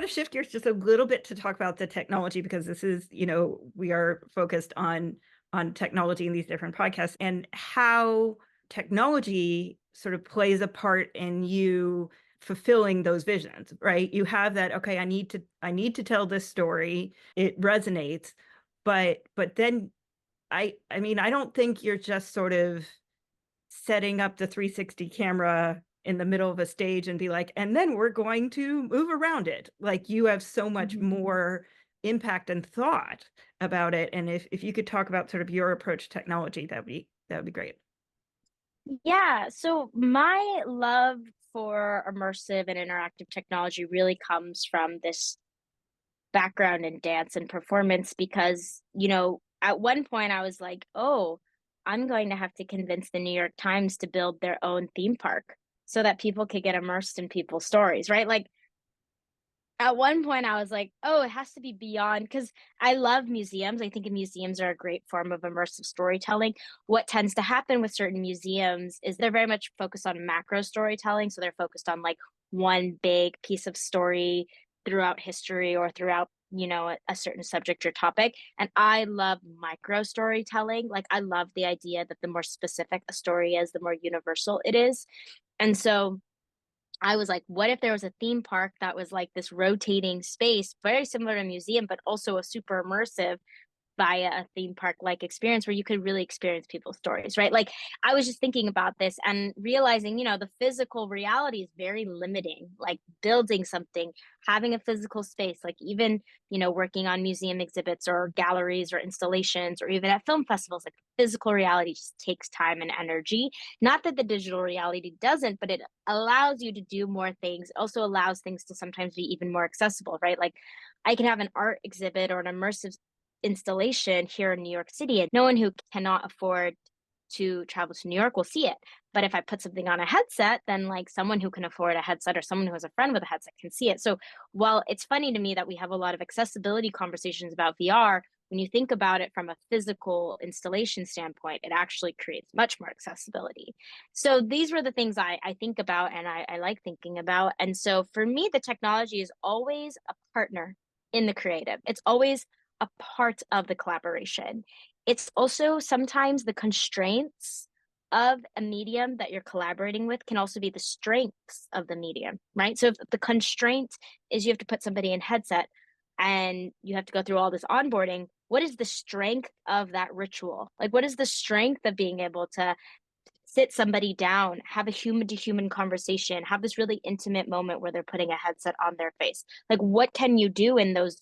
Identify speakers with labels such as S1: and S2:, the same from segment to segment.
S1: to shift gears just a little bit to talk about the technology, because this is, we are focused on technology in these different podcasts and how technology sort of plays a part in you fulfilling those visions, right? You have that, okay, I need to tell this story. It resonates, but then I mean, I don't think you're just sort of setting up the 360 camera in the middle of a stage and be like, and then we're going to move around it. Like, you have so much more impact and thought about it. And if you could talk about sort of your approach to technology, that would be great.
S2: Yeah, so my love for immersive and interactive technology really comes from this background in dance and performance because, at one point I was like, oh, I'm going to have to convince the New York Times to build their own theme park so that people could get immersed in people's stories, right? Like, at one point, I was like, "Oh, it has to be beyond," because I love museums. I think museums are a great form of immersive storytelling. What tends to happen with certain museums is they're very much focused on macro storytelling, so they're focused on, like, one big piece of story throughout history or throughout, a certain subject or topic, and I love micro storytelling. Like, I love the idea that the more specific a story is, the more universal it is, and so I was like, what if there was a theme park that was like this rotating space, very similar to a museum, but also a super immersive via a theme park like experience where you could really experience people's stories, right? Like, I was just thinking about this and realizing, the physical reality is very limiting. Like, building something, having a physical space, like even, working on museum exhibits or galleries or installations or even at film festivals, like physical reality just takes time and energy. Not that the digital reality doesn't, but it allows you to do more things. It also allows things to sometimes be even more accessible, right? Like, I can have an art exhibit or an immersive installation here in New York City, and no one who cannot afford to travel to New York will see it. But if I put something on a headset, then like someone who can afford a headset or someone who has a friend with a headset can see it. So while it's funny to me that we have a lot of accessibility conversations about VR, when you think about it from a physical installation standpoint, it actually creates much more accessibility. So these were the things I think about and I like thinking about. And so for me, the technology is always a partner in the creative. It's always a part of the collaboration. It's also sometimes the constraints of a medium that you're collaborating with can also be the strengths of the medium, right? So if the constraint is you have to put somebody in headset and you have to go through all this onboarding, what is the strength of that ritual? Like, what is the strength of being able to sit somebody down, have a human to human conversation, have this really intimate moment where they're putting a headset on their face? Like, what can you do in those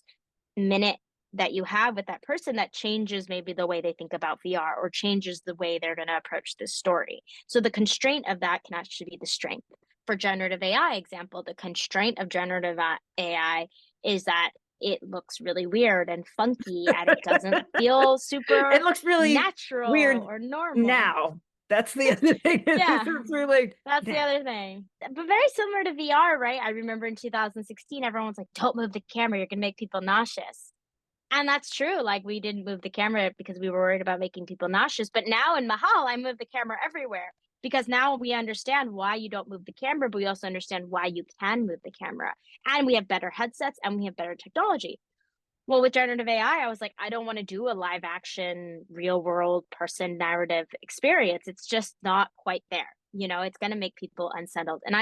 S2: minute that you have with that person that changes maybe the way they think about VR or changes the way they're going to approach this story? So the constraint of that can actually be the strength. For generative AI example, the constraint of generative AI is that it looks really weird and funky and it doesn't feel
S1: It
S2: super
S1: looks really
S2: natural
S1: weird
S2: or normal.
S1: now. That's the other thing. It's
S2: Yeah,
S1: just really
S2: that's the
S1: now.
S2: other thing. But very similar to VR, right? I remember in 2016, everyone was like, don't move the camera, you're going to make people nauseous. And that's true. Like, we didn't move the camera because we were worried about making people nauseous. But now in Mahal, I move the camera everywhere because now we understand why you don't move the camera, but we also understand why you can move the camera. And we have better headsets and we have better technology. Well, with generative AI, I was like, I don't want to do a live action, real world person narrative experience. It's just not quite there. It's going to make people unsettled. And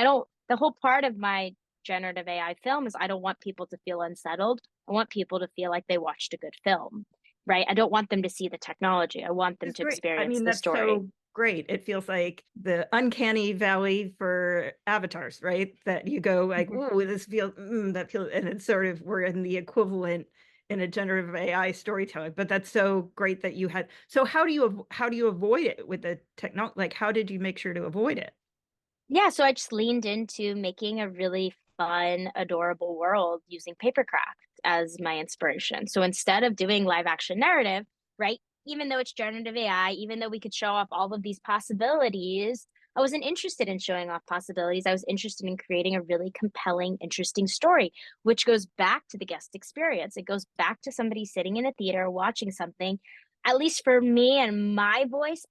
S2: the whole part of my generative AI film is I don't want people to feel unsettled. I want people to feel like they watched a good film, right? I don't want them to see the technology. I want them
S1: It's
S2: to
S1: great. I
S2: experience
S1: mean,
S2: the
S1: that's
S2: story.
S1: so great. It feels like the uncanny valley for avatars, right? That you go like,
S2: Mhm.
S1: oh, this feels, that feels, and it's sort of, we're in the equivalent in a generative AI storytelling. But that's so great that you had. So how do you avoid it with the technology? Like, how did you make sure to avoid it?
S2: Yeah, so I just leaned into making a really fun, adorable world using papercraft as my inspiration. So instead of doing live action narrative, right, even though it's generative AI, even though we could show off all of these possibilities, I wasn't interested in showing off possibilities. I was interested in creating a really compelling, interesting story, which goes back to the guest experience. It goes back to somebody sitting in a theater watching something. At least for me and my voice,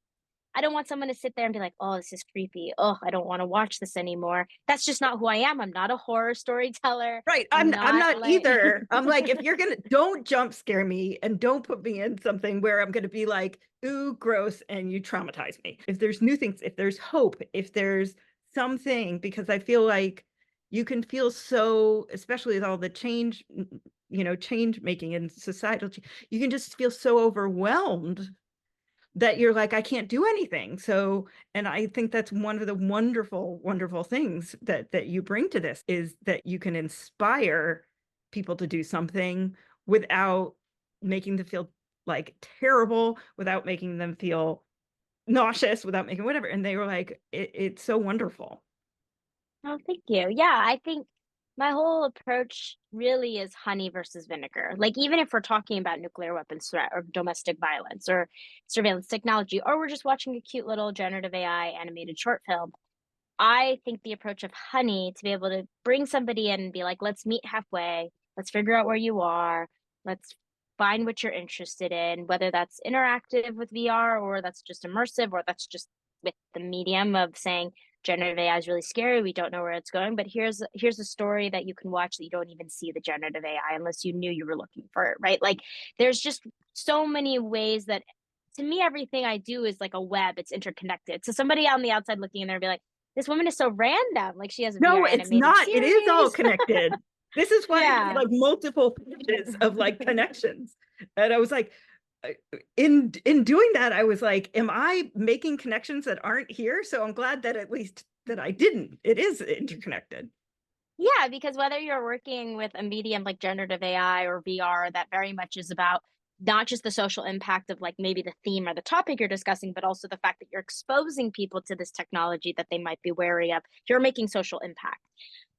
S2: I don't want someone to sit there and be like, "Oh, this is creepy. Oh, I don't want to watch this anymore." That's just not who I am. I'm not a horror storyteller.
S1: Right.
S2: I'm
S1: I'm
S2: not
S1: not
S2: like
S1: either. I'm like, if you're gonna, don't jump scare me and don't put me in something where I'm gonna be like, ooh, gross, and you traumatize me. If there's new things, if there's hope, if there's something, because I feel like you can feel so, especially with all the change, change making in societal, you can just feel so overwhelmed that you're like, I can't do anything. So, and I think that's one of the wonderful, wonderful things that you bring to this, is that you can inspire people to do something without making them feel like terrible, without making them feel nauseous, without making whatever. And they were like, it's so wonderful.
S2: Oh, thank you. Yeah, I think my whole approach really is honey versus vinegar. Like, even if we're talking about nuclear weapons threat or domestic violence or surveillance technology, or we're just watching a cute little generative AI animated short film, I think the approach of honey to be able to bring somebody in and be like, let's meet halfway, let's figure out where you are, let's find what you're interested in, whether that's interactive with VR or that's just immersive or that's just with the medium of saying generative AI is really scary, we don't know where it's going, but here's a story that you can watch that you don't even see the generative AI unless you knew you were looking for it, right? Like, there's just so many ways that, to me, everything I do is like a web, it's interconnected. So somebody on the outside looking in there be like, this woman is so random. Like, she has a
S1: No,
S2: VR
S1: it's
S2: animated
S1: not. It is all
S2: series.
S1: connected. This is why I have
S2: Yeah.
S1: like multiple pages of like connections. And I was like, in doing that, I was like, am I making connections that aren't here? So I'm glad that at least that I didn't. It is interconnected.
S2: Yeah, because whether you're working with a medium like generative AI or VR, that very much is about not just the social impact of like maybe the theme or the topic you're discussing, but also the fact that you're exposing people to this technology that they might be wary of. You're making social impact.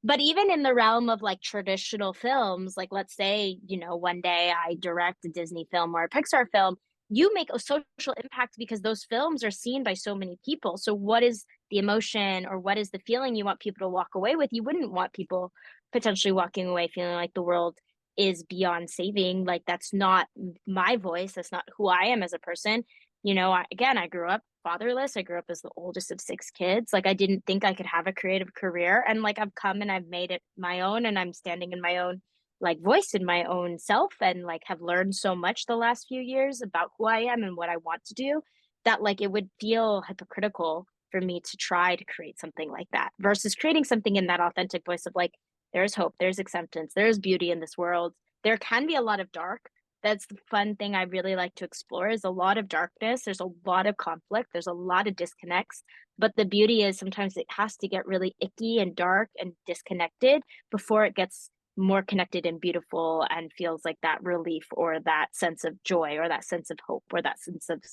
S2: But even in the realm of like traditional films, like let's say, one day I direct a Disney film or a Pixar film, you make a social impact because those films are seen by so many people. So what is the emotion or what is the feeling you want people to walk away with? You wouldn't want people potentially walking away feeling like the world is beyond saving. Like, that's not my voice. That's not who I am as a person. Again, I grew up fatherless. I grew up as the oldest of six kids. Like, I didn't think I could have a creative career. And like, I've come and I've made it my own, and I'm standing in my own like voice in my own self, and like have learned so much the last few years about who I am and what I want to do, that like it would feel hypocritical for me to try to create something like that versus creating something in that authentic voice of like, there's hope, there's acceptance, there's beauty in this world. There can be a lot of dark. That's the fun thing I really like to explore, is a lot of darkness. There's a lot of conflict. There's a lot of disconnects. But the beauty is sometimes it has to get really icky and dark and disconnected before it gets more connected and beautiful and feels like that relief or that sense of joy or that sense of hope or that sense of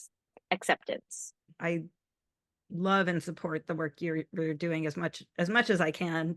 S2: acceptance.
S1: I love and support the work you're doing as much as I can.